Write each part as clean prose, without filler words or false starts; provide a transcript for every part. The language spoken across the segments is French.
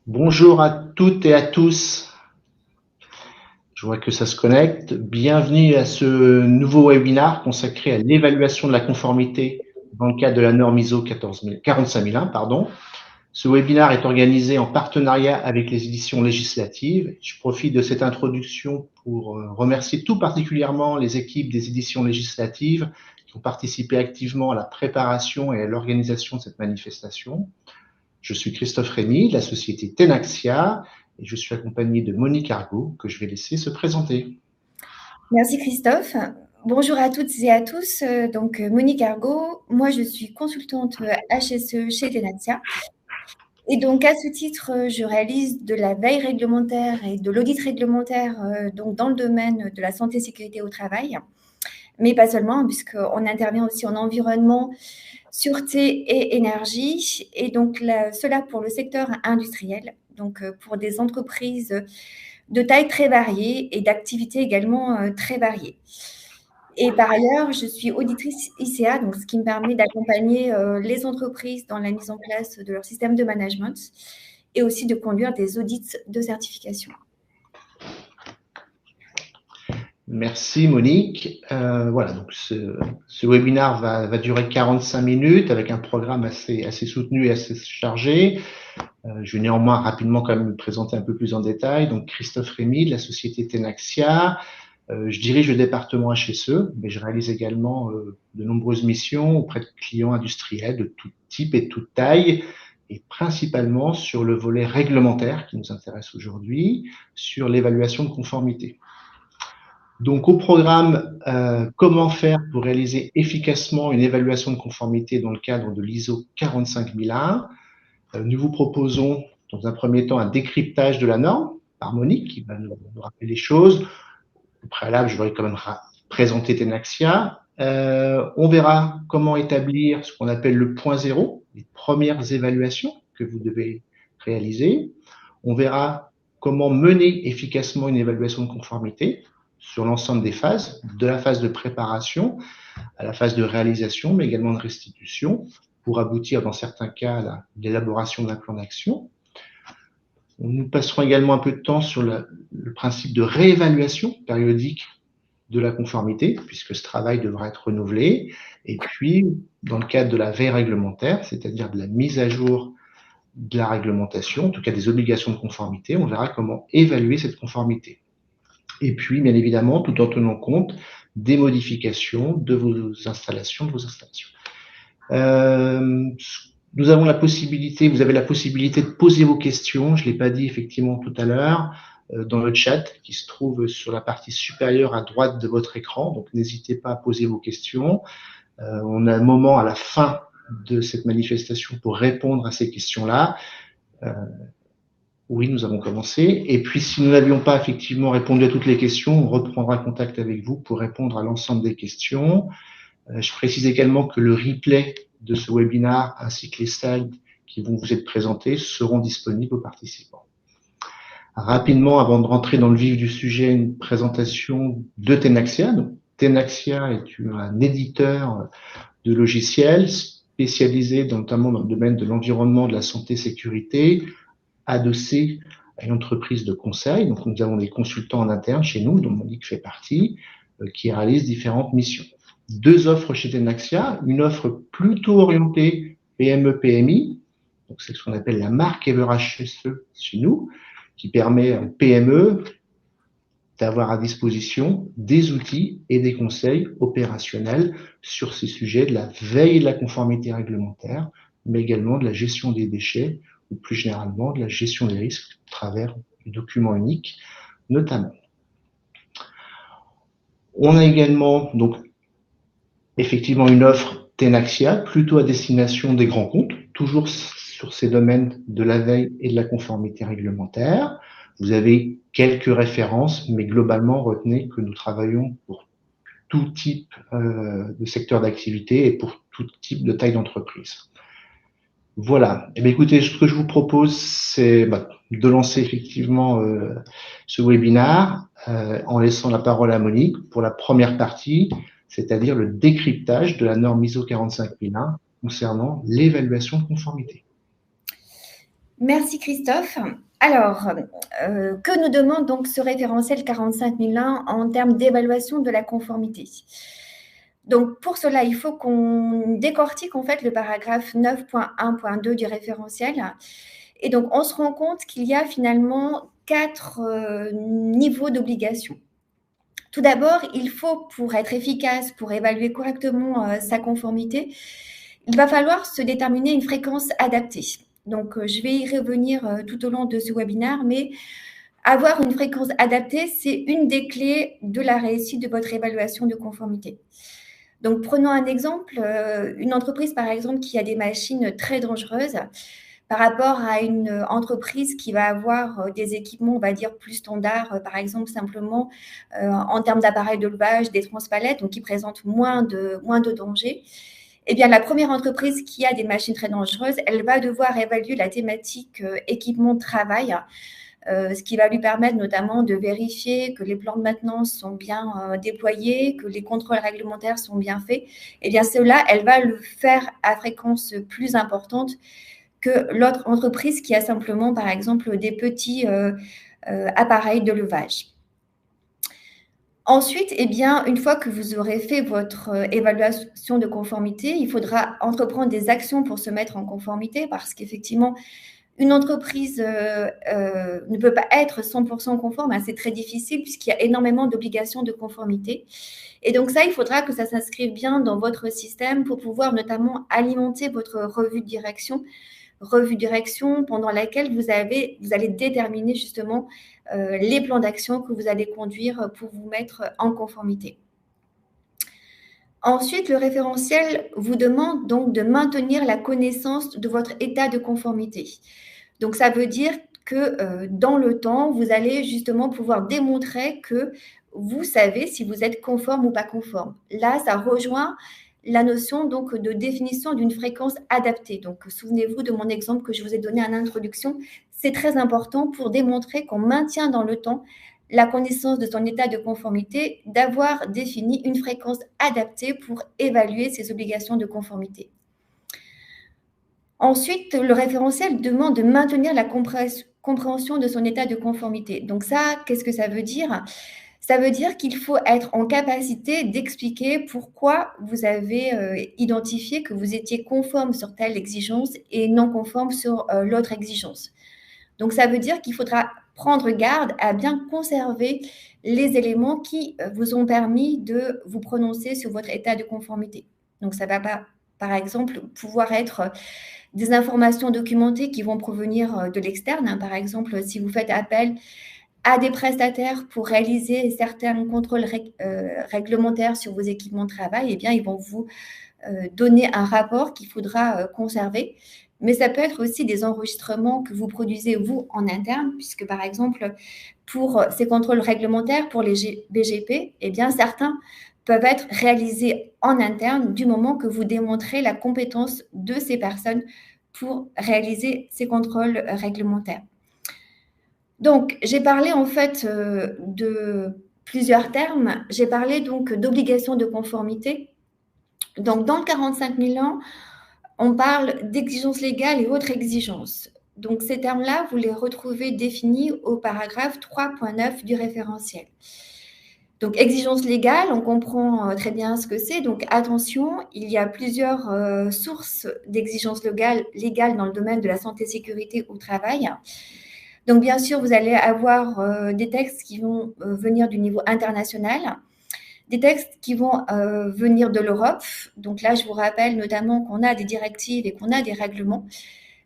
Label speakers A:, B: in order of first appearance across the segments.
A: Bonjour à toutes et à tous. Je vois que ça se connecte. Bienvenue à ce nouveau webinaire consacré à l'évaluation de la conformité dans le cadre de la norme ISO 45001. Ce webinaire est organisé en partenariat avec les éditions législatives. Je profite de cette introduction pour remercier tout particulièrement les équipes des éditions législatives qui ont participé activement à la préparation et à l'organisation de cette manifestation. Je suis Christophe Rémy, de la société Tenaxia, et je suis accompagné de Monique Argot, que je vais laisser se présenter.
B: Merci Christophe. Bonjour à toutes et à tous. Monique Argot, moi je suis consultante HSE chez Tenaxia. Et donc à ce titre, je réalise de la veille réglementaire et de l'audit réglementaire donc dans le domaine de la santé et sécurité au travail. Mais pas seulement, puisqu'on intervient aussi en environnement, sûreté et énergie. Et donc cela pour le secteur industriel, donc pour des entreprises de taille très variée et d'activités également très variées. Et par ailleurs, je suis auditrice ICA, donc ce qui me permet d'accompagner les entreprises dans la mise en place de leur système de management et aussi de conduire des audits de certification.
A: Merci Monique. Voilà, donc ce webinaire va durer 45 minutes avec un programme assez soutenu et assez chargé. Je vais néanmoins rapidement quand même me présenter un peu plus en détail. Donc Christophe Rémy de la société Tenaxia. Je dirige le département HSE, mais je réalise également de nombreuses missions auprès de clients industriels de tout type et de toute taille, et principalement sur le volet réglementaire qui nous intéresse aujourd'hui, sur l'évaluation de conformité. Donc au programme, comment faire pour réaliser efficacement une évaluation de conformité dans le cadre de l'ISO 45001. Nous vous proposons dans un premier temps un décryptage de la norme par Monique qui va nous rappeler les choses. Au préalable, je voudrais quand même présenter Tenaxia. On verra comment établir ce qu'on appelle le point zéro, les premières évaluations que vous devez réaliser. On verra comment mener efficacement une évaluation de conformité sur l'ensemble des phases, de la phase de préparation à la phase de réalisation, mais également de restitution, pour aboutir dans certains cas à l'élaboration d'un plan d'action. Nous passerons également un peu de temps sur le principe de réévaluation périodique de la conformité, puisque ce travail devra être renouvelé. Et puis, dans le cadre de la veille réglementaire, c'est-à-dire de la mise à jour de la réglementation, en tout cas des obligations de conformité, on verra comment évaluer cette conformité. Et puis, bien évidemment, tout en tenant compte des modifications de vos installations, Nous avons la possibilité, vous avez la possibilité de poser vos questions, je ne l'ai pas dit effectivement tout à l'heure, dans le chat qui se trouve sur la partie supérieure à droite de votre écran, donc n'hésitez pas à poser vos questions. On a un moment à la fin de cette manifestation pour répondre à ces questions-là. Oui, nous avons commencé. Et puis, si nous n'avions pas effectivement répondu à toutes les questions, on reprendra contact avec vous pour répondre à l'ensemble des questions. Je précise également que le replay de ce webinaire ainsi que les slides qui vont vous être présentés seront disponibles aux participants. Rapidement, avant de rentrer dans le vif du sujet, une présentation de Tenaxia. Donc, Tenaxia est un éditeur de logiciels spécialisé notamment dans le domaine de l'environnement, de la santé et sécurité, adossé à une entreprise de conseil. Donc, nous avons des consultants en interne chez nous, dont Monique fait partie, qui réalisent différentes missions. Deux offres chez Tenaxia, une offre plutôt orientée PME-PMI, donc c'est ce qu'on appelle la marque EverHSE chez nous, qui permet aux PME d'avoir à disposition des outils et des conseils opérationnels sur ces sujets de la veille de la conformité réglementaire, mais également de la gestion des déchets, ou plus généralement de la gestion des risques à travers du document unique, notamment. On a également donc effectivement une offre Tenaxia, plutôt à destination des grands comptes, toujours sur ces domaines de la veille et de la conformité réglementaire. Vous avez quelques références, mais globalement, retenez que nous travaillons pour tout type de secteur d'activité et pour tout type de taille d'entreprise. Voilà. Eh bien, écoutez, ce que je vous propose, c'est de lancer effectivement ce webinaire en laissant la parole à Monique pour la première partie, c'est-à-dire le décryptage de la norme ISO 45001 concernant l'évaluation de conformité.
B: Merci Christophe. Alors, que nous demande donc ce référentiel 45001 en termes d'évaluation de la conformité? Donc, pour cela, il faut qu'on décortique en fait le paragraphe 9.1.2 du référentiel. Et donc, on se rend compte qu'il y a finalement 4 niveaux d'obligation. Tout d'abord, il faut, pour être efficace, pour évaluer correctement sa conformité, il va falloir se déterminer une fréquence adaptée. Donc, je vais y revenir tout au long de ce webinaire, mais avoir une fréquence adaptée, c'est une des clés de la réussite de votre évaluation de conformité. Donc, prenons un exemple, une entreprise, par exemple, qui a des machines très dangereuses par rapport à une entreprise qui va avoir des équipements, on va dire, plus standards, par exemple, simplement en termes d'appareils de levage, des transpalettes, donc qui présentent moins de dangers. Eh bien, la première entreprise qui a des machines très dangereuses, elle va devoir évaluer la thématique équipement de travail, ce qui va lui permettre notamment de vérifier que les plans de maintenance sont bien déployés, que les contrôles réglementaires sont bien faits. Eh bien, cela, elle va le faire à fréquence plus importante que l'autre entreprise qui a simplement, par exemple, des petits appareils de levage. Ensuite, eh bien, une fois que vous aurez fait votre évaluation de conformité, il faudra entreprendre des actions pour se mettre en conformité parce qu'effectivement, une entreprise ne peut pas être 100% conforme, hein, c'est très difficile puisqu'il y a énormément d'obligations de conformité. Et donc ça, il faudra que ça s'inscrive bien dans votre système pour pouvoir notamment alimenter votre revue de direction pendant laquelle vous allez déterminer justement les plans d'action que vous allez conduire pour vous mettre en conformité. Ensuite, le référentiel vous demande donc de maintenir la connaissance de votre état de conformité. Donc, ça veut dire que dans le temps, vous allez justement pouvoir démontrer que vous savez si vous êtes conforme ou pas conforme. Là, ça rejoint la notion donc de définition d'une fréquence adaptée. Donc, souvenez-vous de mon exemple que je vous ai donné en introduction. C'est très important pour démontrer qu'on maintient dans le temps la connaissance de son état de conformité, d'avoir défini une fréquence adaptée pour évaluer ses obligations de conformité. Ensuite, le référentiel demande de maintenir la compréhension de son état de conformité. Donc ça, qu'est-ce que ça veut dire? Ça veut dire qu'il faut être en capacité d'expliquer pourquoi vous avez identifié que vous étiez conforme sur telle exigence et non conforme sur l'autre exigence. Donc ça veut dire qu'il faudra prendre garde à bien conserver les éléments qui vous ont permis de vous prononcer sur votre état de conformité. Donc ça va pas, par exemple, pouvoir être des informations documentées qui vont provenir de l'externe. Hein. Par exemple, si vous faites appel à des prestataires pour réaliser certains contrôles réglementaires sur vos équipements de travail, eh bien, ils vont vous donner un rapport qu'il faudra conserver. Mais ça peut être aussi des enregistrements que vous produisez, vous, en interne, puisque, par exemple, pour ces contrôles réglementaires, pour les BGP, eh bien, certains peuvent être réalisés en interne du moment que vous démontrez la compétence de ces personnes pour réaliser ces contrôles réglementaires. Donc, j'ai parlé en fait de plusieurs termes. J'ai parlé donc d'obligation de conformité. Donc, dans le 45 000 ans, on parle d'exigences légales et autres exigences. Donc, ces termes-là, vous les retrouvez définis au paragraphe 3.9 du référentiel. Donc, exigence légale, on comprend très bien ce que c'est. Donc, attention, il y a plusieurs sources d'exigences légales dans le domaine de la santé-sécurité au travail. Donc, bien sûr, vous allez avoir des textes qui vont venir du niveau international, des textes qui vont venir de l'Europe. Donc là, je vous rappelle notamment qu'on a des directives et qu'on a des règlements.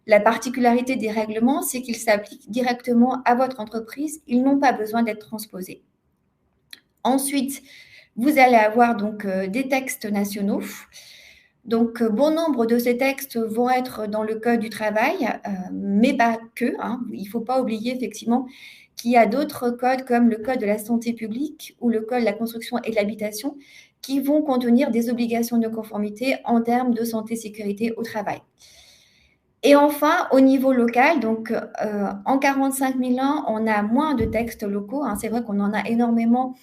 B: La particularité des règlements, c'est qu'ils s'appliquent directement à votre entreprise. Ils n'ont pas besoin d'être transposés. Ensuite, vous allez avoir donc des textes nationaux. Donc, bon nombre de ces textes vont être dans le Code du travail, mais pas que. Hein. Il ne faut pas oublier effectivement qu'il y a d'autres codes comme le Code de la santé publique ou le Code de la construction et de l'habitation qui vont contenir des obligations de conformité en termes de santé-sécurité au travail. Et enfin, au niveau local, donc en 45 000 ans, on a moins de textes locaux. Hein. C'est vrai qu'on en a énormément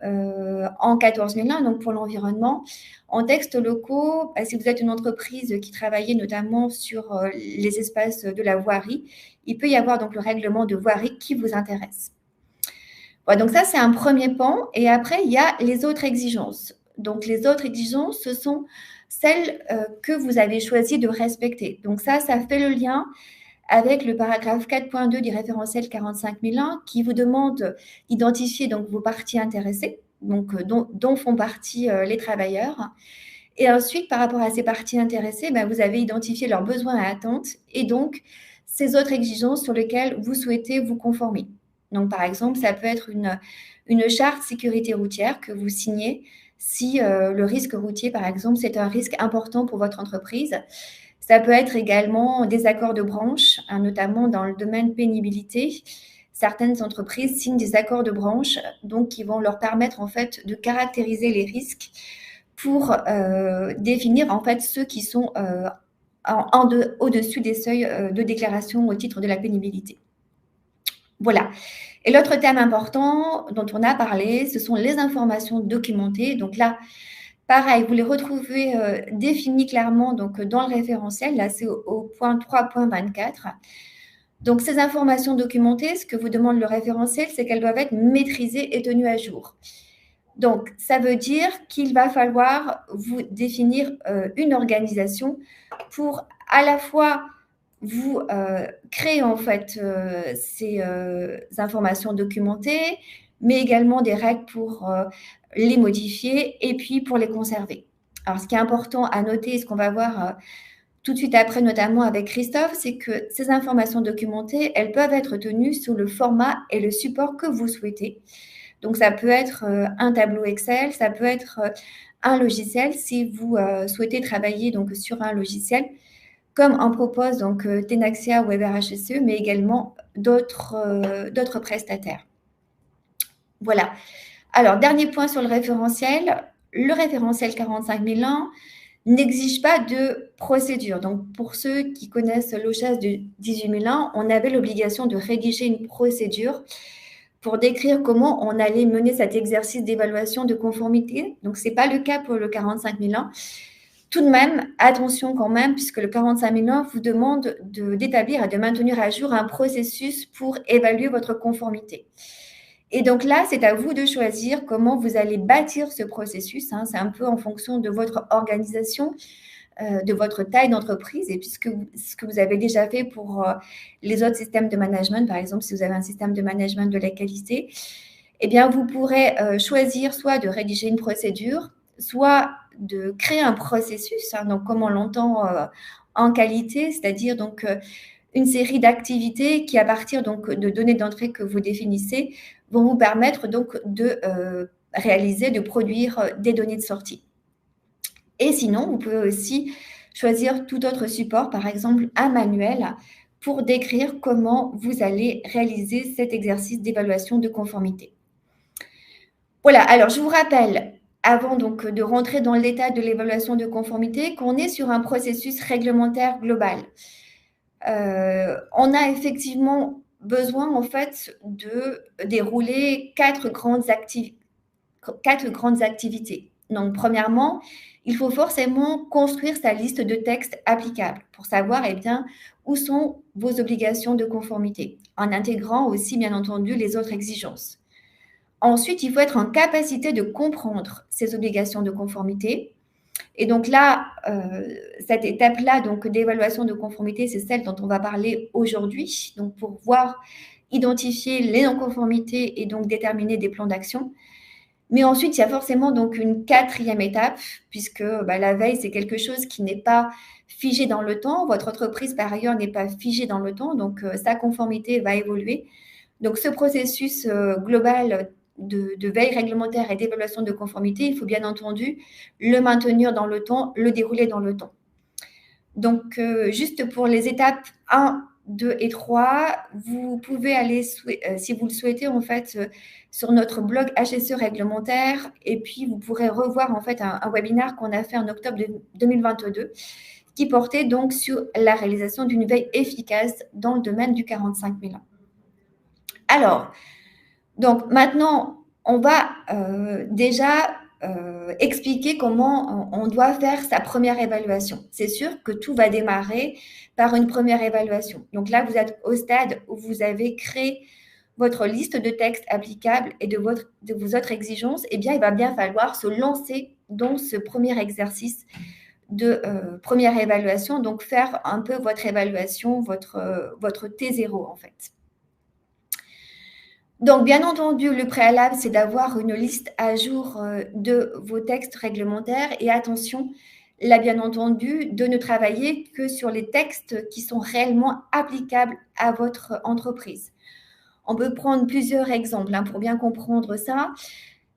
B: en 14001, donc pour l'environnement. En textes locaux, si vous êtes une entreprise qui travaillait notamment sur les espaces de la voirie, il peut y avoir donc le règlement de voirie qui vous intéresse. Voilà, donc ça, c'est un premier pan. Et après, il y a les autres exigences. Donc, les autres exigences, ce sont celles que vous avez choisi de respecter. Donc ça fait le lien avec le paragraphe 4.2 du référentiel 45001 qui vous demande d'identifier donc vos parties intéressées, donc, dont font partie les travailleurs. Et ensuite, par rapport à ces parties intéressées, vous avez identifié leurs besoins et attentes et donc ces autres exigences sur lesquelles vous souhaitez vous conformer. Donc, par exemple, ça peut être une charte sécurité routière que vous signez si le risque routier, par exemple, c'est un risque important pour votre entreprise. Ça peut être également des accords de branche, notamment dans le domaine pénibilité. Certaines entreprises signent des accords de branche, donc qui vont leur permettre en fait de caractériser les risques pour définir en fait ceux qui sont au-dessus des seuils de déclaration au titre de la pénibilité. Voilà. Et l'autre thème important dont on a parlé, ce sont les informations documentées. Donc là, pareil, vous les retrouvez définies clairement donc, dans le référentiel. Là, c'est au point 3.24. Donc, ces informations documentées, ce que vous demande le référentiel, c'est qu'elles doivent être maîtrisées et tenues à jour. Donc, ça veut dire qu'il va falloir vous définir une organisation pour à la fois vous créez en fait ces informations documentées, mais également des règles pour les modifier et puis pour les conserver. Alors, ce qui est important à noter, et ce qu'on va voir tout de suite après, notamment avec Christophe, c'est que ces informations documentées, elles peuvent être tenues sous le format et le support que vous souhaitez. Donc, ça peut être un tableau Excel, ça peut être un logiciel si vous souhaitez travailler donc, sur un logiciel comme en propose donc Tenaxia ou WebRHSE, mais également d'autres prestataires. Voilà. Alors, dernier point sur le référentiel. Le référentiel 45001 n'exige pas de procédure. Donc, pour ceux qui connaissent l'OCHAS de 18001, on avait l'obligation de rédiger une procédure pour décrire comment on allait mener cet exercice d'évaluation de conformité. Donc, ce n'est pas le cas pour le 45001. Tout de même, attention quand même, puisque le 45001 vous demande d'établir et de maintenir à jour un processus pour évaluer votre conformité. Et donc là, c'est à vous de choisir comment vous allez bâtir ce processus. C'est un peu en fonction de votre organisation, de votre taille d'entreprise et puisque ce que vous avez déjà fait pour les autres systèmes de management, par exemple, si vous avez un système de management de la qualité, eh bien, vous pourrez choisir soit de rédiger une procédure, soit de créer un processus, donc comme on l'entend en qualité, c'est-à-dire donc une série d'activités qui, à partir donc de données d'entrée que vous définissez, vont vous permettre donc de réaliser, de produire des données de sortie. Et sinon, vous pouvez aussi choisir tout autre support, par exemple un manuel, pour décrire comment vous allez réaliser cet exercice d'évaluation de conformité. Voilà, alors je vous rappelle, avant donc de rentrer dans l'état de l'évaluation de conformité, qu'on est sur un processus réglementaire global. On a effectivement besoin en fait de dérouler quatre grandes activités. Donc, premièrement, il faut forcément construire sa liste de textes applicables pour savoir où sont vos obligations de conformité, en intégrant aussi, bien entendu, les autres exigences. Ensuite, il faut être en capacité de comprendre ces obligations de conformité. Et donc là, cette étape-là d'évaluation de conformité, c'est celle dont on va parler aujourd'hui. Donc, pour identifier les non-conformités et donc déterminer des plans d'action. Mais ensuite, il y a forcément donc une quatrième étape, puisque la veille, c'est quelque chose qui n'est pas figé dans le temps. Votre entreprise, par ailleurs, n'est pas figée dans le temps, donc sa conformité va évoluer. Donc, ce processus global de veille réglementaire et d'évaluation de conformité, il faut bien entendu le maintenir dans le temps, le dérouler dans le temps. Donc, juste pour les étapes 1, 2 et 3, vous pouvez aller, si vous le souhaitez, en fait, sur notre blog HSE réglementaire, et puis vous pourrez revoir en fait un webinaire qu'on a fait en octobre 2022, qui portait donc sur la réalisation d'une veille efficace dans le domaine du 45001. Alors, donc maintenant, on va déjà expliquer comment on doit faire sa première évaluation. C'est sûr que tout va démarrer par une première évaluation. Donc là, vous êtes au stade où vous avez créé votre liste de textes applicables et de vos autres exigences. Eh bien, il va bien falloir se lancer dans ce premier exercice de première évaluation, donc faire un peu votre évaluation, votre T0 en fait. Donc, bien entendu, le préalable, c'est d'avoir une liste à jour de vos textes réglementaires. Et attention, là, bien entendu, de ne travailler que sur les textes qui sont réellement applicables à votre entreprise. On peut prendre plusieurs exemples pour bien comprendre ça.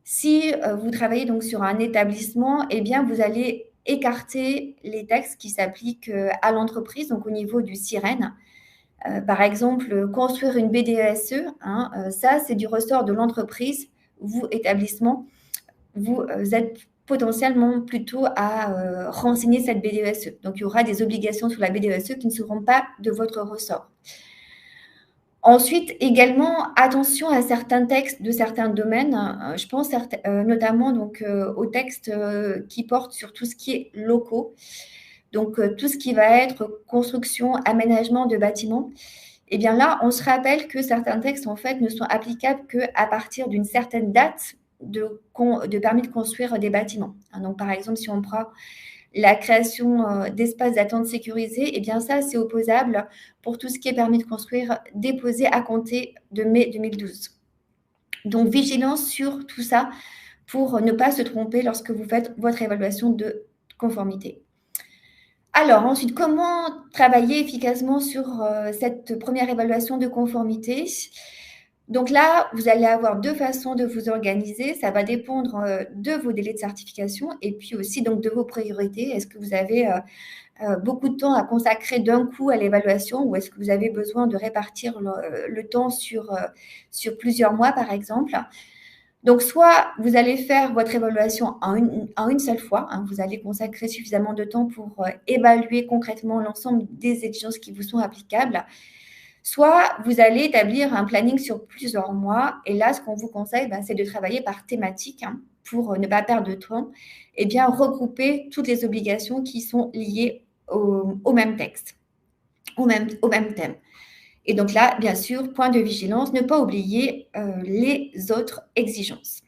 B: Si vous travaillez donc sur un établissement, eh bien, vous allez écarter les textes qui s'appliquent à l'entreprise, donc au niveau du SIREN. Par exemple, construire une BDESE, ça, c'est du ressort de l'entreprise. Vous, établissement, vous êtes potentiellement plutôt à renseigner cette BDESE. Donc, il y aura des obligations sur la BDESE qui ne seront pas de votre ressort. Ensuite, également, attention à certains textes de certains domaines. Je pense notamment donc, aux textes qui portent sur tout ce qui est locaux. Donc, tout ce qui va être construction, aménagement de bâtiments. Et bien là, on se rappelle que certains textes, en fait, ne sont applicables qu'à partir d'une certaine date de permis de construire des bâtiments. Donc, par exemple, si on prend la création d'espaces d'attente sécurisés, eh bien ça, c'est opposable pour tout ce qui est permis de construire déposé à compter de mai 2012. Donc, vigilance sur tout ça pour ne pas se tromper lorsque vous faites votre évaluation de conformité. Alors, ensuite, comment travailler efficacement sur cette première évaluation de conformité? Donc là, vous allez avoir deux façons de vous organiser. Ça va dépendre de vos délais de certification et puis aussi donc de vos priorités. Est-ce que vous avez beaucoup de temps à consacrer d'un coup à l'évaluation ou est-ce que vous avez besoin de répartir le temps sur plusieurs mois, par exemple? Donc, soit vous allez faire votre évaluation en une seule fois, vous allez consacrer suffisamment de temps pour évaluer concrètement l'ensemble des exigences qui vous sont applicables, soit vous allez établir un planning sur plusieurs mois. Et là, ce qu'on vous conseille, c'est de travailler par thématique pour ne pas perdre de temps et bien regrouper toutes les obligations qui sont liées au même texte, au même thème. Et donc là, bien sûr, point de vigilance, ne pas oublier les autres exigences.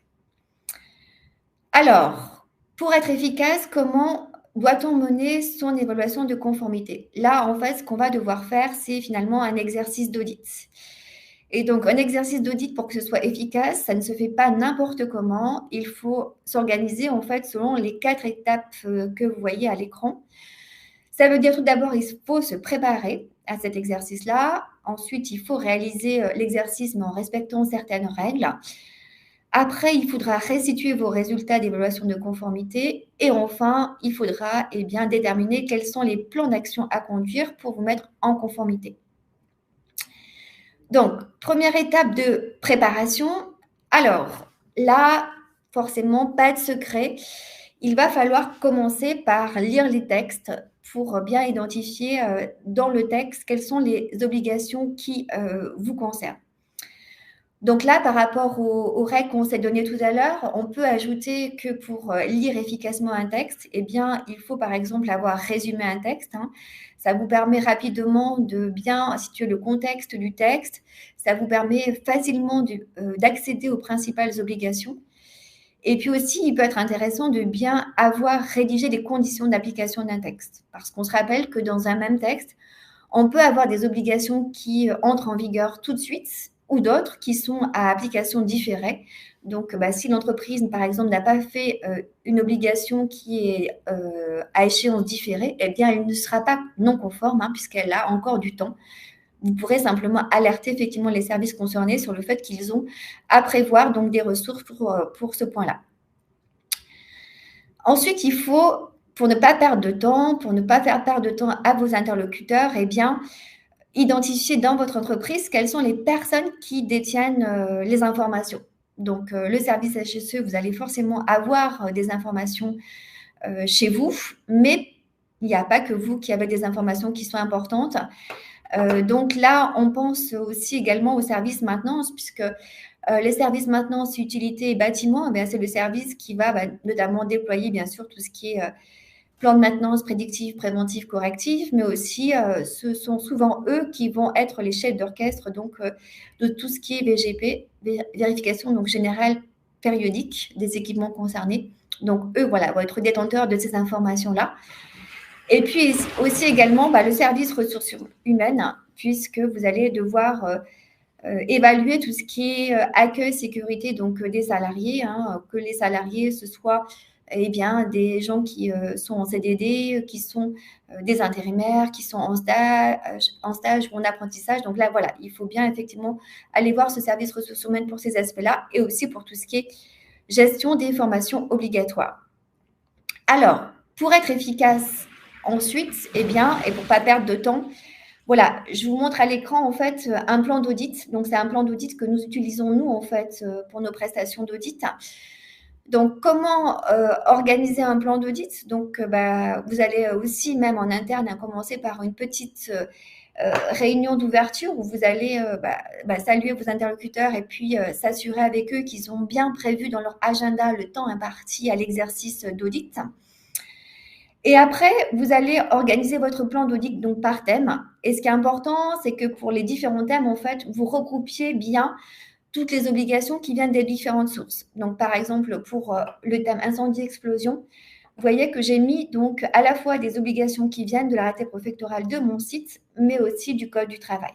B: Alors, pour être efficace, comment doit-on mener son évaluation de conformité? Là, en fait, ce qu'on va devoir faire, c'est finalement un exercice d'audit. Et donc, un exercice d'audit, pour que ce soit efficace, ça ne se fait pas n'importe comment. Il faut s'organiser, en fait, selon les 4 étapes que vous voyez à l'écran. Ça veut dire tout d'abord, il faut se préparer à cet exercice-là. Ensuite, il faut réaliser l'exercice, mais en respectant certaines règles. Après, il faudra restituer vos résultats d'évaluation de conformité. Et enfin, il faudra déterminer quels sont les plans d'action à conduire pour vous mettre en conformité. Donc, première étape de préparation. Alors, là, forcément, pas de secret. Il va falloir commencer par lire les textes pour bien identifier dans le texte quelles sont les obligations qui vous concernent. Donc là, par rapport aux règles qu'on s'est données tout à l'heure, on peut ajouter que pour lire efficacement un texte, il faut par exemple avoir résumé un texte. Ça vous permet rapidement de bien situer le contexte du texte. Ça vous permet facilement d'accéder aux principales obligations. Et puis aussi, il peut être intéressant de bien avoir rédigé les conditions d'application d'un texte. Parce qu'on se rappelle que dans un même texte, on peut avoir des obligations qui entrent en vigueur tout de suite ou d'autres qui sont à application différée. Donc, si l'entreprise, par exemple, n'a pas fait une obligation qui est à échéance différée, elle ne sera pas non conforme puisqu'elle a encore du temps. Vous pourrez simplement alerter effectivement les services concernés sur le fait qu'ils ont à prévoir donc des ressources pour ce point-là. Ensuite, il faut, pour ne pas perdre de temps, pour ne pas faire perdre de temps à vos interlocuteurs, identifier dans votre entreprise quelles sont les personnes qui détiennent les informations. Donc, le service HSE, vous allez forcément avoir des informations chez vous, mais il n'y a pas que vous qui avez des informations qui sont importantes. Donc là, on pense aussi également au service maintenance, puisque Les services maintenance, utilité et bâtiment, eh c'est le service qui va notamment déployer, bien sûr, tout ce qui est plan de maintenance prédictif, préventif, correctif, mais aussi ce sont souvent eux qui vont être les chefs d'orchestre donc de tout ce qui est VGP, vérification donc générale périodique des équipements concernés. Donc eux, voilà, vont être détenteurs de ces informations-là. Et puis aussi également le service ressources humaines, puisque vous allez devoir évaluer tout ce qui est accueil, sécurité donc des salariés, que les salariés ce soit des gens qui sont en CDD, qui sont des intérimaires, qui sont en stage ou en apprentissage. Donc là, voilà, il faut bien effectivement aller voir ce service ressources humaines pour ces aspects-là et aussi pour tout ce qui est gestion des formations obligatoires. Alors, pour être efficace ensuite, et pour ne pas perdre de temps, voilà, je vous montre à l'écran en fait un plan d'audit. Donc, c'est un plan d'audit que nous utilisons nous en fait pour nos prestations d'audit. Donc, comment organiser un plan d'audit? Donc, vous allez aussi, même en interne, commencer par une petite réunion d'ouverture où vous allez saluer vos interlocuteurs et puis s'assurer avec eux qu'ils ont bien prévu dans leur agenda le temps imparti à l'exercice d'audit. Et après, vous allez organiser votre plan d'audit donc par thème. Et ce qui est important, c'est que pour les différents thèmes, en fait, vous regroupiez bien toutes les obligations qui viennent des différentes sources. Donc, par exemple, pour le thème incendie-explosion, vous voyez que j'ai mis donc à la fois des obligations qui viennent de l'arrêté préfectoral de mon site, mais aussi du Code du travail.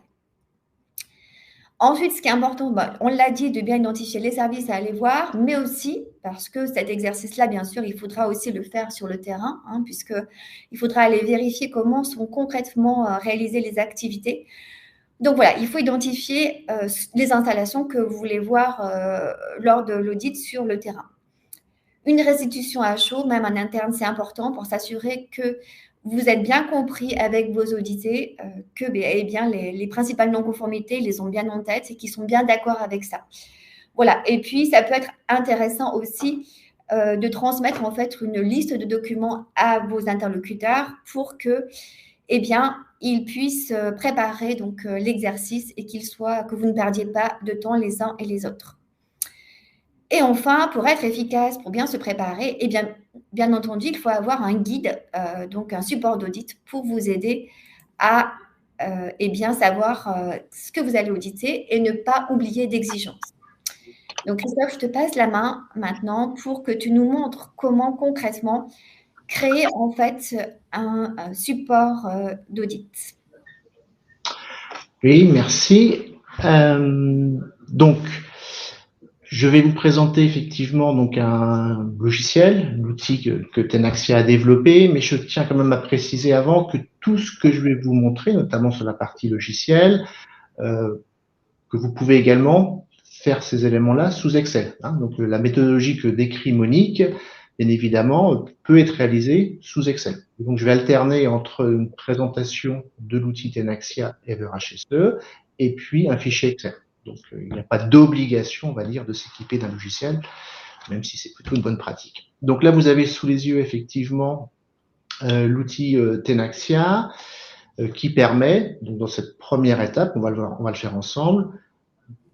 B: Ensuite, ce qui est important, on l'a dit, de bien identifier les services à aller voir, mais aussi, parce que cet exercice-là, bien sûr, il faudra aussi le faire sur le terrain, puisqu'il faudra aller vérifier comment sont concrètement réalisées les activités. Donc voilà, il faut identifier les installations que vous voulez voir lors de l'audit sur le terrain. Une restitution à chaud, même en interne, c'est important pour s'assurer que vous êtes bien compris avec vos audités, que les principales non-conformités les ont bien en tête et qu'ils sont bien d'accord avec ça. Voilà. Et puis, ça peut être intéressant aussi de transmettre en fait une liste de documents à vos interlocuteurs pour que, ils puissent préparer donc l'exercice et que vous ne perdiez pas de temps les uns et les autres. Et enfin, pour être efficace, pour bien se préparer, bien entendu, il faut avoir un guide, donc un support d'audit pour vous aider à savoir ce que vous allez auditer et ne pas oublier d'exigences. Donc, Christophe, je te passe la main maintenant pour que tu nous montres comment concrètement créer en fait un support d'audit.
A: Oui, merci. Donc, je vais vous présenter effectivement donc un logiciel, l'outil que Tenaxia a développé, mais je tiens quand même à préciser avant que tout ce que je vais vous montrer, notamment sur la partie logicielle, que vous pouvez également faire ces éléments-là sous Excel. Donc la méthodologie que décrit Monique, bien évidemment, peut être réalisée sous Excel. Et donc je vais alterner entre une présentation de l'outil Tenaxia EverHSE et puis un fichier Excel. Donc, il n'y a pas d'obligation, on va dire, de s'équiper d'un logiciel, même si c'est plutôt une bonne pratique. Donc là, vous avez sous les yeux, effectivement, l'outil Tenaxia qui permet, donc dans cette première étape, on va le faire ensemble,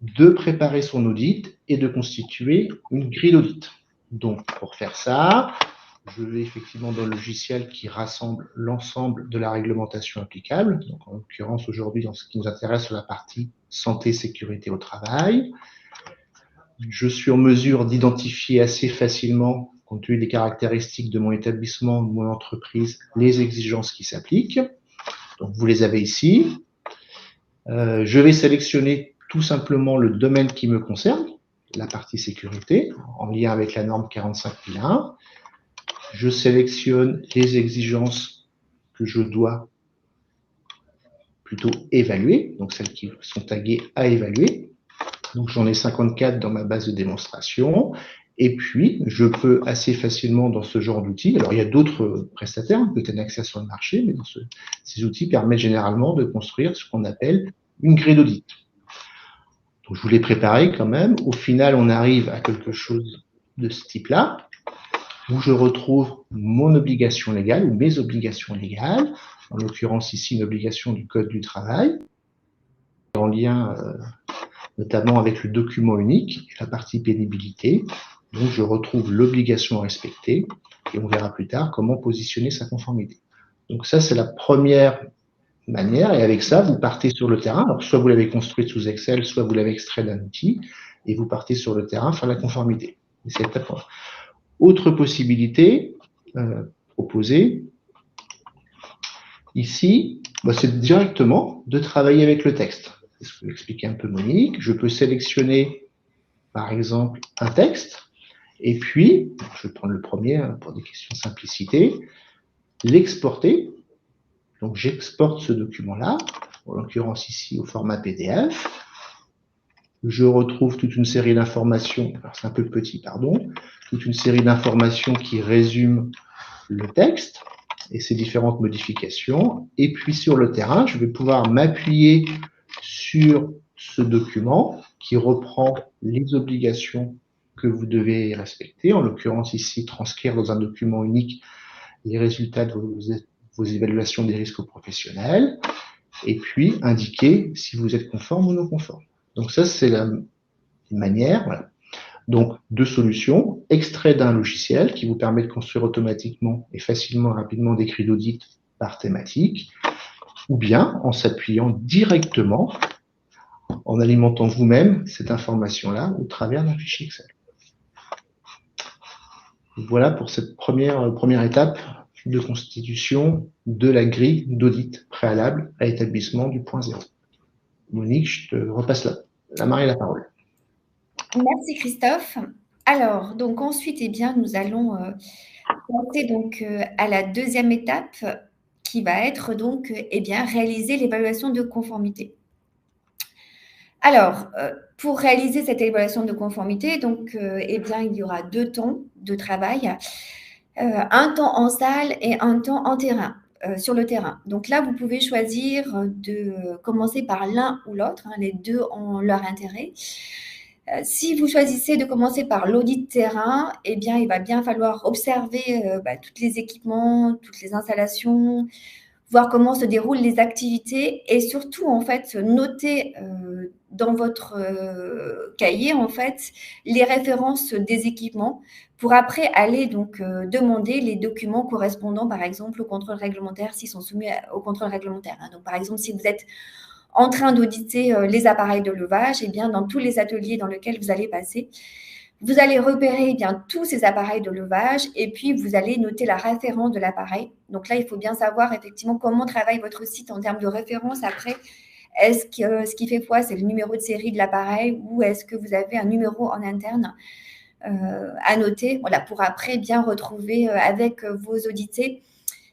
A: de préparer son audit et de constituer une grille d'audit. Donc, pour faire ça, je vais effectivement dans le logiciel qui rassemble l'ensemble de la réglementation applicable. Donc, en l'occurrence, aujourd'hui, dans ce qui nous intéresse sur la partie santé, sécurité au travail. Je suis en mesure d'identifier assez facilement, compte tenu des caractéristiques de mon établissement, de mon entreprise, les exigences qui s'appliquent. Donc, vous les avez ici. Je vais sélectionner tout simplement le domaine qui me concerne, la partie sécurité, en lien avec la norme 45001. Je sélectionne les exigences que je dois plutôt évaluer, donc celles qui sont taguées à évaluer. Donc j'en ai 54 dans ma base de démonstration. Et puis, je peux assez facilement dans ce genre d'outils, alors il y a d'autres prestataires que Tenaxia sur le marché, mais ces outils permettent généralement de construire ce qu'on appelle une grille d'audit. Donc je vous l'ai préparé quand même. Au final, on arrive à quelque chose de ce type-là, où je retrouve mon obligation légale ou mes obligations légales, en l'occurrence ici une obligation du Code du travail, en lien notamment avec le document unique et la partie pénibilité. Donc, je retrouve l'obligation à respecter et on verra plus tard comment positionner sa conformité. Donc ça, c'est la première manière. Et avec ça, vous partez sur le terrain. Alors, soit vous l'avez construite sous Excel, soit vous l'avez extrait d'un outil et vous partez sur le terrain faire la conformité. C'est l'étape 1. Autre possibilité proposée ici, c'est directement de travailler avec le texte. C'est ce que m'expliquait un peu Monique. Je peux sélectionner, par exemple, un texte et puis, je vais prendre le premier pour des questions de simplicité, l'exporter. Donc, j'exporte ce document-là, en l'occurrence ici au format PDF. Je retrouve toute une série d'informations, alors c'est un peu petit, pardon, toute une série d'informations qui résument le texte et ses différentes modifications. Et puis, sur le terrain, je vais pouvoir m'appuyer sur ce document qui reprend les obligations que vous devez respecter, en l'occurrence ici, transcrire dans un document unique les résultats de vos évaluations des risques professionnels, et puis indiquer si vous êtes conforme ou non conforme. Donc ça, c'est la manière. Voilà. Donc, deux solutions. Extrait d'un logiciel qui vous permet de construire automatiquement et facilement et rapidement des grilles d'audit par thématique, ou bien en s'appuyant directement, en alimentant vous-même cette information-là au travers d'un fichier Excel. Voilà pour cette première étape de constitution de la grille d'audit préalable à l'établissement du point zéro. Monique, je te repasse la main et la parole.
B: Merci Christophe. Alors, donc ensuite, nous allons passer à la deuxième étape qui va être réaliser l'évaluation de conformité. Alors, pour réaliser cette évaluation de conformité, il y aura 2 temps de travail, un temps en salle et un temps en terrain, sur le terrain. Donc là, vous pouvez choisir de commencer par l'un ou l'autre, les deux ont leur intérêt. Si vous choisissez de commencer par l'audit terrain, il va bien falloir observer tous les équipements, toutes les installations, voir comment se déroulent les activités et surtout, noter dans votre cahier, les références des équipements pour après aller demander les documents correspondant, par exemple, au contrôle réglementaire s'ils sont soumis au contrôle réglementaire. Donc, par exemple, si vous êtes en train d'auditer les appareils de levage, dans tous les ateliers dans lesquels vous allez passer, vous allez repérer tous ces appareils de levage et puis vous allez noter la référence de l'appareil. Donc là, il faut bien savoir effectivement comment travaille votre site en termes de référence. Après, est-ce que ce qui fait foi, c'est le numéro de série de l'appareil ou est-ce que vous avez un numéro en interne à noter, voilà, pour après bien retrouver avec vos audités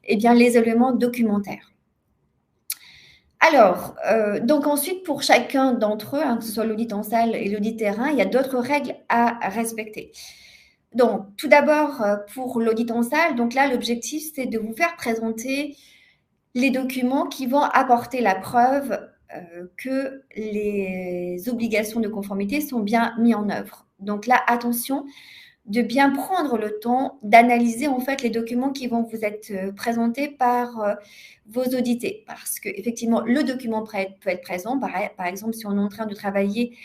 B: les éléments documentaires. Alors, donc ensuite, pour chacun d'entre eux, que ce soit l'audit en salle et l'audit terrain, il y a d'autres règles à respecter. Donc, tout d'abord, pour l'audit en salle, donc là, l'objectif, c'est de vous faire présenter les documents qui vont apporter la preuve que les obligations de conformité sont bien mises en œuvre. Donc là, attention de bien prendre le temps d'analyser les documents qui vont vous être présentés par vos audités. Parce qu'effectivement, le document peut être présent. Par exemple, si on est en train de travailler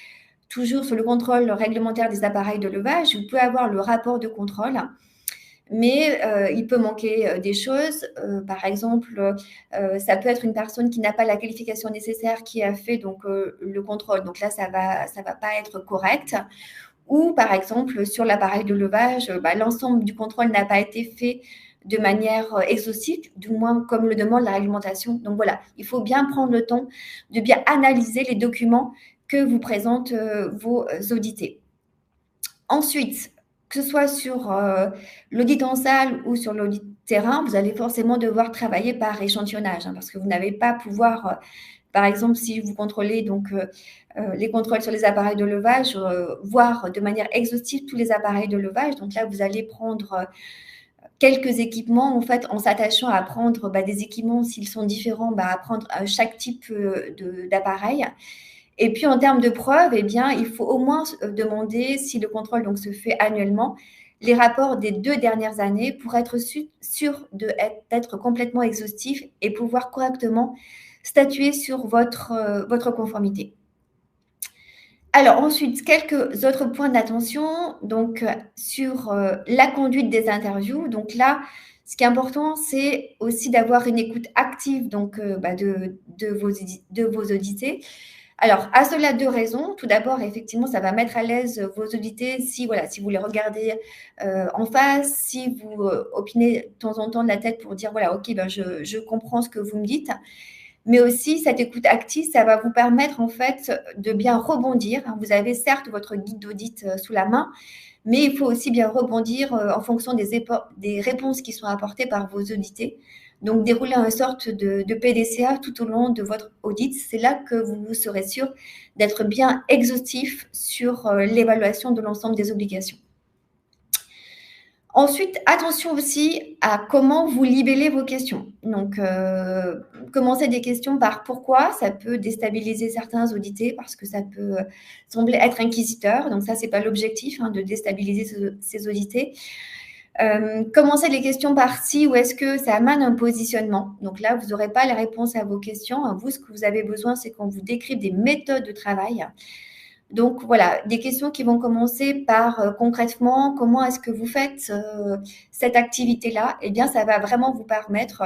B: toujours sur le contrôle réglementaire des appareils de levage, vous pouvez avoir le rapport de contrôle, mais il peut manquer des choses. Par exemple, ça peut être une personne qui n'a pas la qualification nécessaire qui a fait le contrôle. Donc là, ça va pas être correct. Ou par exemple, sur l'appareil de levage, l'ensemble du contrôle n'a pas été fait de manière exhaustive, du moins comme le demande la réglementation. Donc voilà, il faut bien prendre le temps de bien analyser les documents que vous présentent vos audités. Ensuite, que ce soit sur l'audit en salle ou sur l'audit terrain, vous allez forcément devoir travailler par échantillonnage, parce que vous n'allez pas pouvoir, par exemple, si vous contrôlez les contrôles sur les appareils de levage, voir de manière exhaustive tous les appareils de levage. Donc là, vous allez prendre quelques équipements, en s'attachant à prendre des équipements, s'ils sont différents, à prendre chaque type d'appareil. Et puis, en termes de preuves, il faut au moins demander, si le contrôle se fait annuellement, les rapports des 2 dernières années pour être sûr d'être complètement exhaustif et pouvoir correctement statuer sur votre conformité. Alors ensuite, quelques autres points d'attention donc sur la conduite des interviews. Donc là, ce qui est important, c'est aussi d'avoir une écoute active donc de vos audités. Alors, à cela, deux raisons. Tout d'abord, effectivement, ça va mettre à l'aise vos audités si, voilà, si vous les regardez en face, si vous opinez de temps en temps de la tête pour dire, voilà, ok, ben je comprends ce que vous me dites. Mais aussi, cette écoute active, ça va vous permettre en fait de bien rebondir. Vous avez certes votre guide d'audit sous la main, mais il faut aussi bien rebondir en fonction des réponses qui sont apportées par vos audités. Donc, dérouler une sorte de PDCA tout au long de votre audit. C'est là que vous serez sûr d'être bien exhaustif sur l'évaluation de l'ensemble des obligations. Ensuite, attention aussi à comment vous libellez vos questions. Donc, commencez des questions par pourquoi, ça peut déstabiliser certains audités parce que ça peut sembler être inquisiteur. Donc, ça, ce n'est pas l'objectif de déstabiliser ces audités. Commencez les questions par si ou est-ce que ça amène un positionnement. Donc là, vous n'aurez pas les réponses à vos questions. Vous, ce que vous avez besoin, c'est qu'on vous décrive des méthodes de travail. Donc voilà, des questions qui vont commencer par concrètement, comment est-ce que vous faites cette activité-là? Eh bien, ça va vraiment vous permettre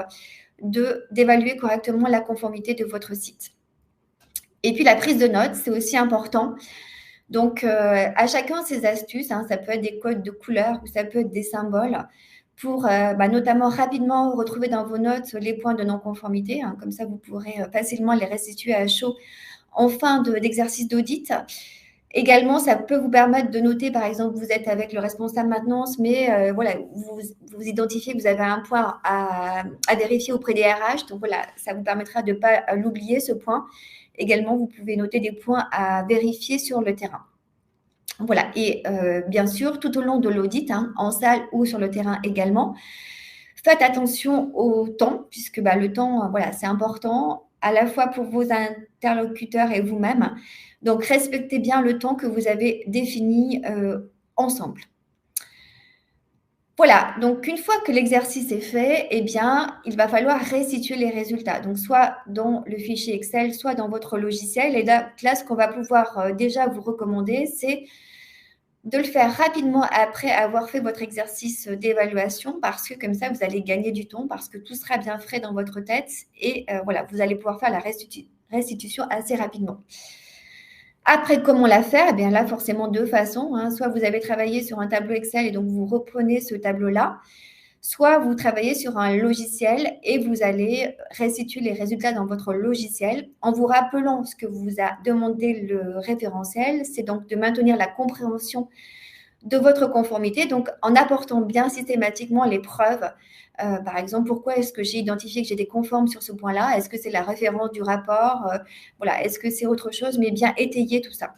B: d'évaluer correctement la conformité de votre site. Et puis, la prise de notes, c'est aussi important. Donc, à chacun ses astuces, ça peut être des codes de couleurs ou ça peut être des symboles pour notamment rapidement retrouver dans vos notes les points de non-conformité. Comme ça, vous pourrez facilement les restituer à chaud en fin d'exercice d'audit. Également, ça peut vous permettre de noter, par exemple, vous êtes avec le responsable maintenance, mais voilà, vous identifiez que vous avez un point à vérifier auprès des RH. Donc voilà, ça vous permettra de ne pas l'oublier, ce point. Également, vous pouvez noter des points à vérifier sur le terrain. Voilà, et bien sûr, tout au long de l'audit, en salle ou sur le terrain également, faites attention au temps, puisque le temps, voilà, c'est important, à la fois pour vos interlocuteurs et vous-même. Donc, respectez bien le temps que vous avez défini ensemble. Voilà, donc une fois que l'exercice est fait, eh bien, il va falloir restituer les résultats. Donc, soit dans le fichier Excel, soit dans votre logiciel. Et là, ce qu'on va pouvoir déjà vous recommander, c'est de le faire rapidement après avoir fait votre exercice d'évaluation parce que comme ça, vous allez gagner du temps parce que tout sera bien frais dans votre tête et voilà, vous allez pouvoir faire la restitution assez rapidement. Après, comment la faire? Eh bien là, forcément, deux façons. Soit vous avez travaillé sur un tableau Excel et donc vous reprenez ce tableau-là, soit vous travaillez sur un logiciel et vous allez restituer les résultats dans votre logiciel en vous rappelant ce que vous a demandé le référentiel, c'est donc de maintenir la compréhension de votre conformité, donc en apportant bien systématiquement les preuves. Par exemple, pourquoi est-ce que j'ai identifié que j'étais conforme sur ce point-là? Est-ce que c'est la référence du rapport? Voilà, est-ce que c'est autre chose? Mais bien étayer tout ça.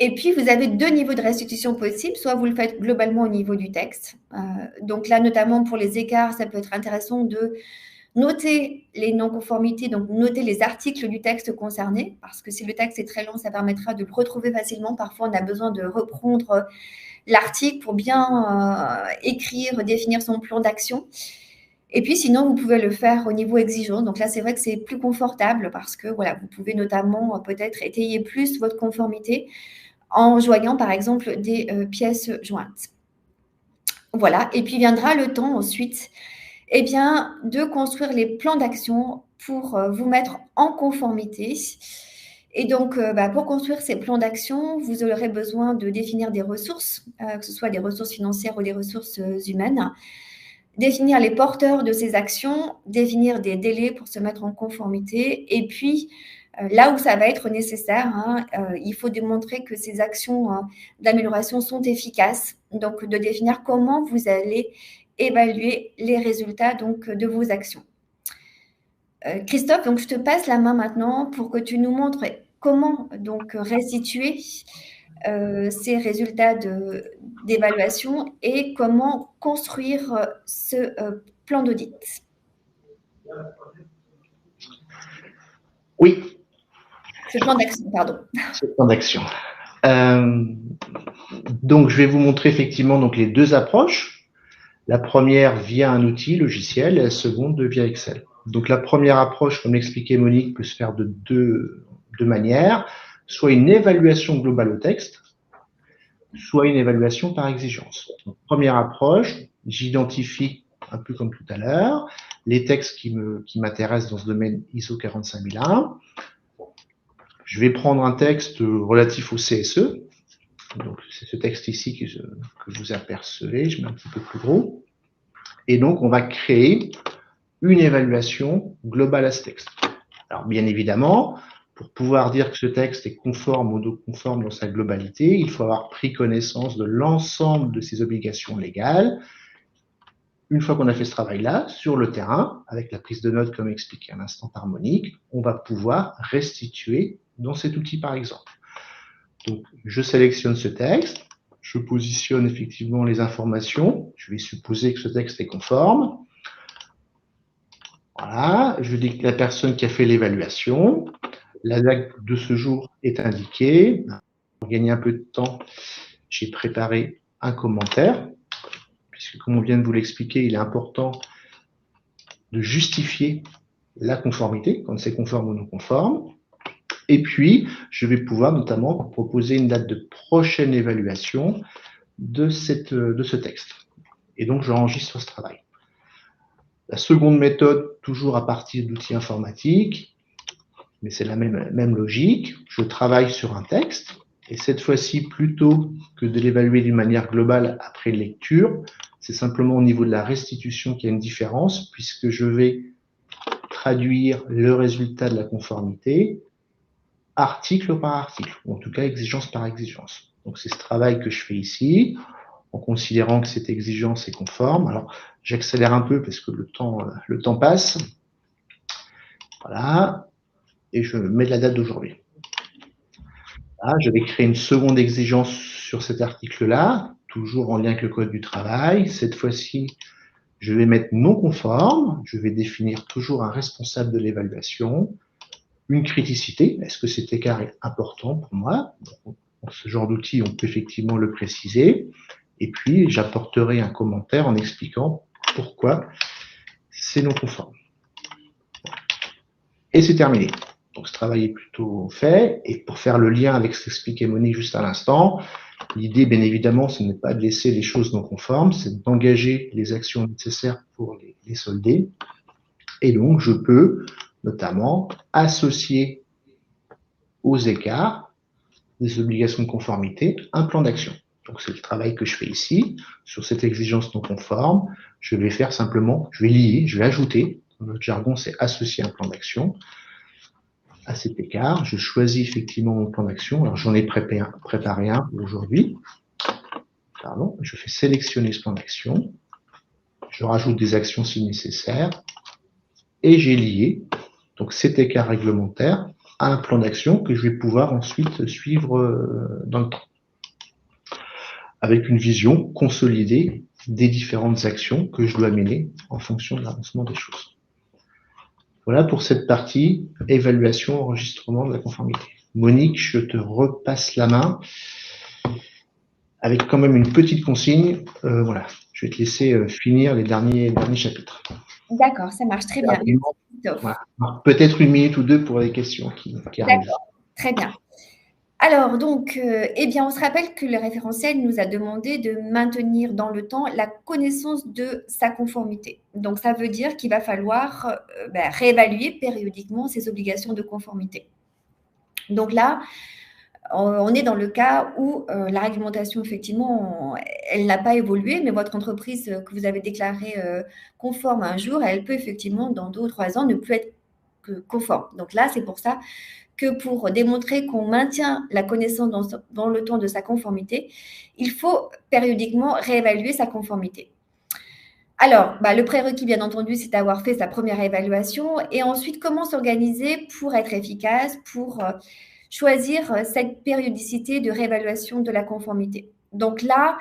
B: Et puis, vous avez deux niveaux de restitution possibles. Soit vous le faites globalement au niveau du texte. Donc là, notamment pour les écarts, ça peut être intéressant de noter les non-conformités, donc noter les articles du texte concerné, parce que si le texte est très long, ça permettra de le retrouver facilement. Parfois, on a besoin de reprendre l'article pour bien écrire, définir son plan d'action. Et puis, sinon, vous pouvez le faire au niveau exigeant. Donc là, c'est vrai que c'est plus confortable parce que voilà, vous pouvez notamment peut-être étayer plus votre conformité en joignant, par exemple, des pièces jointes. Voilà. Et puis, viendra le temps ensuite de construire les plans d'action pour vous mettre en conformité. Et donc, pour construire ces plans d'action, vous aurez besoin de définir des ressources, que ce soit des ressources financières ou des ressources humaines, définir les porteurs de ces actions, définir des délais pour se mettre en conformité. Et puis, là où ça va être nécessaire, il faut démontrer que ces actions d'amélioration sont efficaces. Donc, de définir comment vous allez évaluer les résultats de vos actions. Christophe, donc je te passe la main maintenant pour que tu nous montres comment donc restituer ces résultats d'évaluation et comment construire ce plan d'audit.
A: Oui.
B: Ce plan d'action, pardon.
A: Ce plan d'action. Donc, je vais vous montrer effectivement donc, les deux approches. La première via un outil logiciel et la seconde via Excel. Donc, la première approche, comme l'expliquait Monique, peut se faire de deux manières. soit une évaluation globale au texte, soit une évaluation par exigence. Donc, première approche, j'identifie, un peu comme tout à l'heure, les textes qui m'intéressent dans ce domaine ISO 45001. Je vais prendre un texte relatif au CSE. Donc, c'est ce texte ici que vous apercevez. Je mets un petit peu plus gros. Et donc, on va créer une évaluation globale à ce texte. Alors, bien évidemment, pour pouvoir dire que ce texte est conforme ou non conforme dans sa globalité, il faut avoir pris connaissance de l'ensemble de ses obligations légales. Une fois qu'on a fait ce travail-là, sur le terrain, avec la prise de notes comme expliqué à l'instant par Monique, on va pouvoir restituer dans cet outil par exemple. Donc, je sélectionne ce texte, je positionne effectivement les informations, je vais supposer que ce texte est conforme. Voilà, je dis que la personne qui a fait l'évaluation, la date de ce jour est indiquée. Pour gagner un peu de temps, j'ai préparé un commentaire, puisque comme on vient de vous l'expliquer, il est important de justifier la conformité, quand c'est conforme ou non conforme. Et puis, je vais pouvoir notamment proposer une date de prochaine évaluation de ce texte. Et donc, j'enregistre ce travail. La seconde méthode, toujours à partir d'outils informatiques, mais c'est la même logique. Je travaille sur un texte, et cette fois-ci, plutôt que de l'évaluer d'une manière globale après lecture, c'est simplement au niveau de la restitution qu'il y a une différence, puisque je vais traduire le résultat de la conformité article par article, ou en tout cas exigence par exigence. Donc c'est ce travail que je fais ici, en considérant que cette exigence est conforme. Alors j'accélère un peu parce que le temps passe. Voilà, et je mets la date d'aujourd'hui. Là, je vais créer une seconde exigence sur cet article-là, toujours en lien avec le code du travail. Cette fois-ci, je vais mettre non conforme, je vais définir toujours un responsable de l'évaluation, une criticité, est-ce que cet écart est important pour moi? Dans ce genre d'outil, on peut effectivement le préciser. Et puis, j'apporterai un commentaire en expliquant pourquoi c'est non conforme. Et c'est terminé. Donc, ce travail est plutôt fait. Et pour faire le lien avec ce qu'expliquait Monique juste à l'instant, l'idée, bien évidemment, ce n'est pas de laisser les choses non conformes, c'est d'engager les actions nécessaires pour les solder. Et donc, je peux notamment associer aux écarts des obligations de conformité un plan d'action. Donc, c'est le travail que je fais ici. Sur cette exigence non conforme, je vais faire simplement, je vais lier, je vais ajouter, dans notre jargon, c'est associer un plan d'action à cet écart. Je choisis effectivement mon plan d'action. Alors, j'en ai préparé un aujourd'hui. Pardon, je fais sélectionner ce plan d'action. Je rajoute des actions si nécessaire. Et j'ai lié donc cet écart réglementaire à un plan d'action que je vais pouvoir ensuite suivre dans le temps, avec une vision consolidée des différentes actions que je dois mener en fonction de l'avancement des choses. Voilà pour cette partie évaluation, enregistrement de la conformité. Monique, je te repasse la main avec quand même une petite consigne. Voilà, je vais te laisser finir les derniers chapitres.
B: D'accord, ça marche très bien.
A: Voilà. Peut-être une minute ou deux pour les questions qui arrivent.
B: D'accord, très bien. Alors, donc, eh bien, on se rappelle que le référentiel nous a demandé de maintenir dans le temps la connaissance de sa conformité. Donc, ça veut dire qu'il va falloir réévaluer périodiquement ses obligations de conformité. Donc là, on est dans le cas où la réglementation, effectivement, elle n'a pas évolué, mais votre entreprise que vous avez déclarée conforme un jour, elle peut effectivement, dans 2 ou 3 ans, ne plus être conforme. Donc là, c'est pour ça que pour démontrer qu'on maintient la connaissance dans le temps de sa conformité, il faut périodiquement réévaluer sa conformité. Alors, le prérequis, bien entendu, c'est d'avoir fait sa première évaluation et ensuite, comment s'organiser pour être efficace, pour choisir cette périodicité de réévaluation de la conformité. Donc là,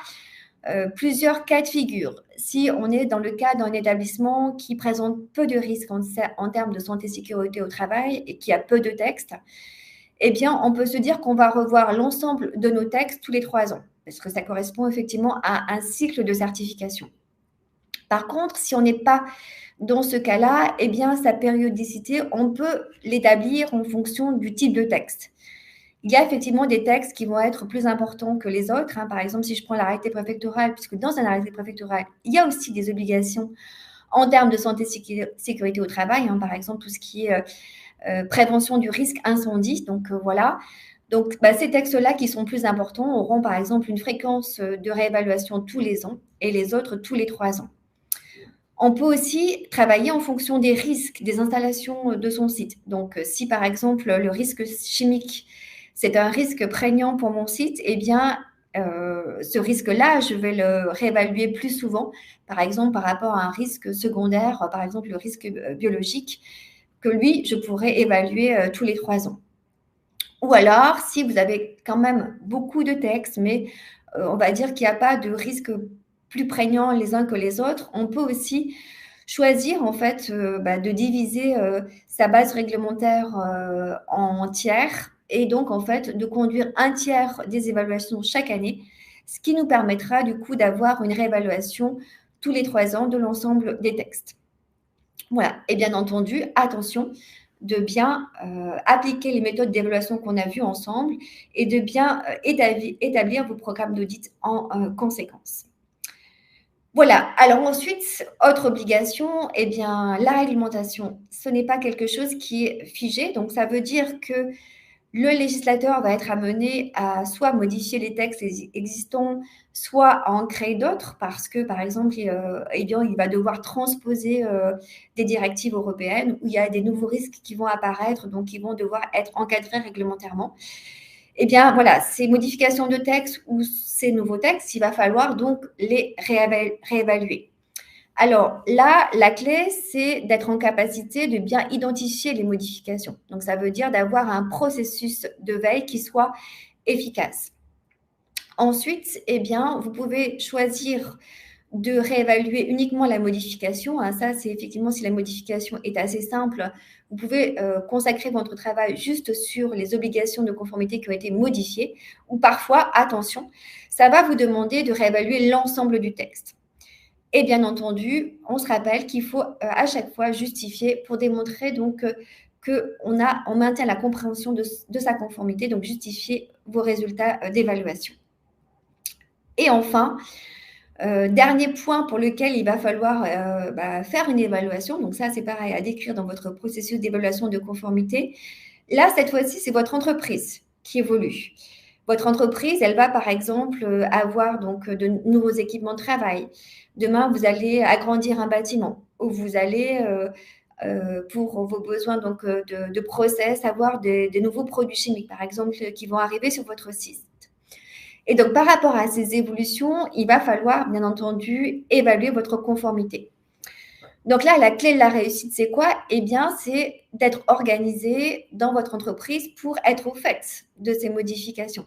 B: plusieurs cas de figure. Si on est dans le cas d'un établissement qui présente peu de risques en termes de santé et sécurité au travail et qui a peu de textes, eh bien, on peut se dire qu'on va revoir l'ensemble de nos textes tous les 3 ans, parce que ça correspond effectivement à un cycle de certification. Par contre, si on n'est pas dans ce cas-là, eh bien, sa périodicité, on peut l'établir en fonction du type de texte. Il y a effectivement des textes qui vont être plus importants que les autres. Hein. Par exemple, si je prends l'arrêté préfectoral, puisque dans un arrêté préfectoral, il y a aussi des obligations en termes de santé sécurité au travail. Hein. Par exemple, tout ce qui est prévention du risque incendie. Donc, voilà. Donc, ces textes-là qui sont plus importants auront, par exemple, une fréquence de réévaluation tous les ans et les autres tous les 3 ans. On peut aussi travailler en fonction des risques des installations de son site. Donc, si par exemple le risque chimique, c'est un risque prégnant pour mon site, eh bien, ce risque-là, je vais le réévaluer plus souvent, par exemple par rapport à un risque secondaire, par exemple le risque biologique, que lui, je pourrais évaluer tous les 3 ans. Ou alors, si vous avez quand même beaucoup de textes, mais on va dire qu'il n'y a pas de risque plus prégnants les uns que les autres, on peut aussi choisir en fait de diviser sa base réglementaire en tiers et donc en fait de conduire un tiers des évaluations chaque année, ce qui nous permettra du coup d'avoir une réévaluation tous les 3 ans de l'ensemble des textes. Voilà, et bien entendu, attention de bien appliquer les méthodes d'évaluation qu'on a vues ensemble et de bien établir vos programmes d'audit en conséquence. Voilà, alors ensuite, autre obligation, eh bien, la réglementation, ce n'est pas quelque chose qui est figé, donc ça veut dire que le législateur va être amené à soit modifier les textes existants, soit à en créer d'autres, parce que, par exemple, il va devoir transposer des directives européennes où il y a des nouveaux risques qui vont apparaître, donc ils vont devoir être encadrés réglementairement. Eh bien, voilà, ces modifications de texte ou ces nouveaux textes, il va falloir donc les réévaluer. Alors là, la clé, c'est d'être en capacité de bien identifier les modifications. Donc, ça veut dire d'avoir un processus de veille qui soit efficace. Ensuite, eh bien, vous pouvez choisir de réévaluer uniquement la modification. Hein. Ça, c'est effectivement si la modification est assez simple, vous pouvez consacrer votre travail juste sur les obligations de conformité qui ont été modifiées. Ou parfois, attention, ça va vous demander de réévaluer l'ensemble du texte. Et bien entendu, on se rappelle qu'il faut à chaque fois justifier pour démontrer donc qu'on maintient la compréhension de sa conformité, donc justifier vos résultats d'évaluation. Et enfin, dernier point pour lequel il va falloir faire une évaluation, donc ça c'est pareil à décrire dans votre processus d'évaluation de conformité. Là, cette fois-ci, c'est votre entreprise qui évolue. Votre entreprise, elle va par exemple avoir donc de nouveaux équipements de travail. Demain, vous allez agrandir un bâtiment ou vous allez, pour vos besoins donc, de process, avoir des nouveaux produits chimiques, par exemple, qui vont arriver sur votre site. Et donc, par rapport à ces évolutions, il va falloir, bien entendu, évaluer votre conformité. Donc là, la clé de la réussite, c'est quoi? Eh bien, c'est d'être organisé dans votre entreprise pour être au fait de ces modifications.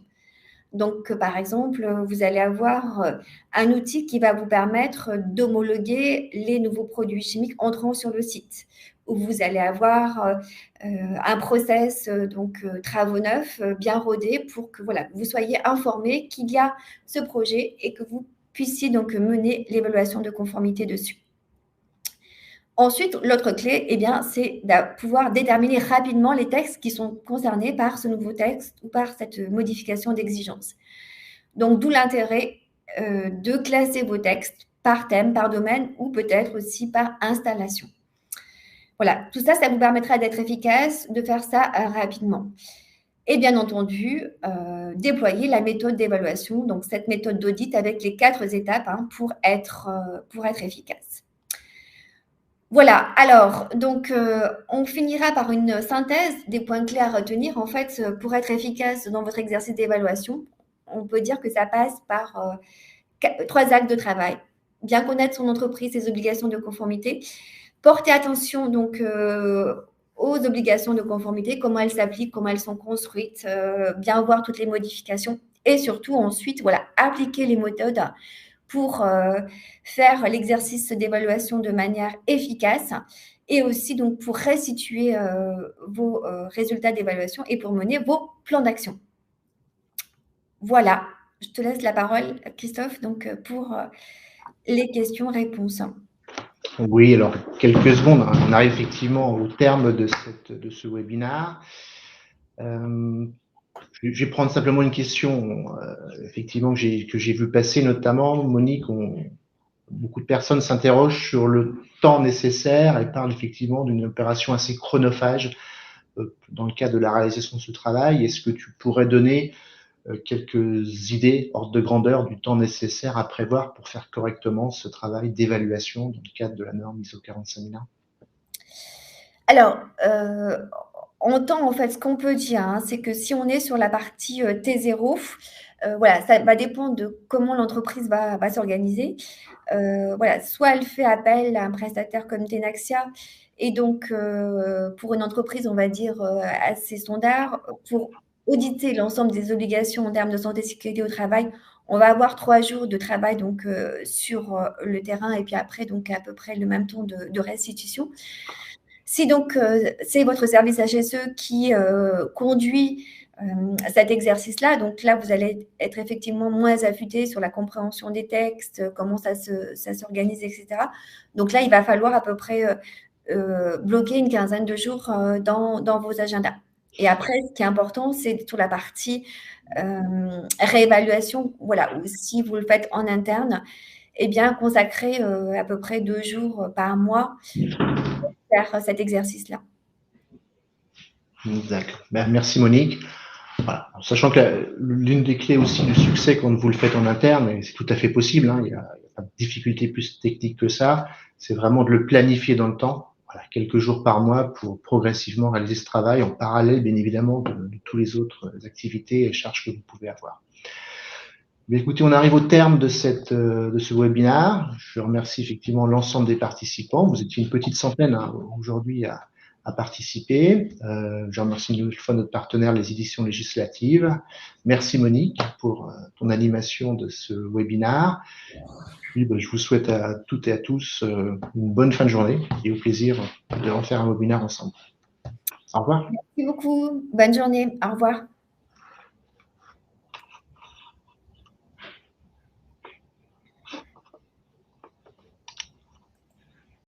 B: Donc, par exemple, vous allez avoir un outil qui va vous permettre d'homologuer les nouveaux produits chimiques entrant sur le site. Ou vous allez avoir un process, travaux neufs, bien rodé pour que voilà, vous soyez informé qu'il y a ce projet et que vous puissiez donc mener l'évaluation de conformité dessus. Ensuite, l'autre clé, eh bien, c'est de pouvoir déterminer rapidement les textes qui sont concernés par ce nouveau texte ou par cette modification d'exigence. Donc, d'où l'intérêt de classer vos textes par thème, par domaine ou peut-être aussi par installation. Voilà, tout ça, ça vous permettra d'être efficace, de faire ça rapidement. Et bien entendu, déployer la méthode d'évaluation, donc cette méthode d'audit avec les 4 étapes pour être efficace. Voilà, alors, donc, on finira par une synthèse des points clés à retenir. En fait, pour être efficace dans votre exercice d'évaluation, on peut dire que ça passe par 3 actes de travail. Bien connaître son entreprise, ses obligations de conformité, porter attention donc aux obligations de conformité, comment elles s'appliquent, comment elles sont construites, bien voir toutes les modifications et surtout ensuite, voilà, appliquer les méthodes pour faire l'exercice d'évaluation de manière efficace et aussi donc pour restituer vos résultats d'évaluation et pour mener vos plans d'action. Voilà, je te laisse la parole, Christophe, donc pour les questions-réponses.
A: Oui, alors quelques secondes, on arrive effectivement au terme de ce webinaire. Je vais prendre simplement une question, effectivement, que j'ai vu passer, notamment, Monique. Beaucoup de personnes s'interrogent sur le temps nécessaire et parlent effectivement d'une opération assez chronophage dans le cadre de la réalisation de ce travail. Est-ce que tu pourrais donner quelques idées, ordre de grandeur, du temps nécessaire à prévoir pour faire correctement ce travail d'évaluation dans le cadre de la norme ISO 45001?
B: Alors, en temps, en fait, ce qu'on peut dire, hein, c'est que si on est sur la partie T0, voilà, ça va dépendre de comment l'entreprise va s'organiser. Voilà, soit elle fait appel à un prestataire comme Tenaxia, et donc pour une entreprise, on va dire assez standard, pour auditer l'ensemble des obligations en termes de santé et sécurité au travail, on va avoir 3 jours de travail donc sur le terrain, et puis après donc à peu près le même temps de restitution. Si donc c'est votre service HSE qui conduit cet exercice-là, donc là, vous allez être effectivement moins affûté sur la compréhension des textes, comment ça s'organise, etc. Donc là, il va falloir à peu près bloquer une quinzaine de jours dans vos agendas. Et après, ce qui est important, c'est sur la partie réévaluation, voilà, ou si vous le faites en interne, eh bien, consacrer à peu près 2 jours par mois faire cet exercice-là.
A: D'accord. Merci Monique. Voilà. Sachant que l'une des clés aussi du succès quand vous le faites en interne, et c'est tout à fait possible, hein, il n'y a pas de difficulté plus technique que ça, c'est vraiment de le planifier dans le temps, voilà, quelques jours par mois pour progressivement réaliser ce travail en parallèle, bien évidemment, de tous les autres activités et charges que vous pouvez avoir. Mais écoutez, on arrive au terme de ce webinaire. Je remercie effectivement l'ensemble des participants. Vous étiez une petite centaine aujourd'hui à participer. Je remercie une nouvelle fois notre partenaire, les éditions législatives. Merci Monique pour ton animation de ce webinaire. Puis, je vous souhaite à toutes et à tous une bonne fin de journée et au plaisir de refaire un webinaire ensemble. Au revoir.
B: Merci beaucoup. Bonne journée. Au revoir.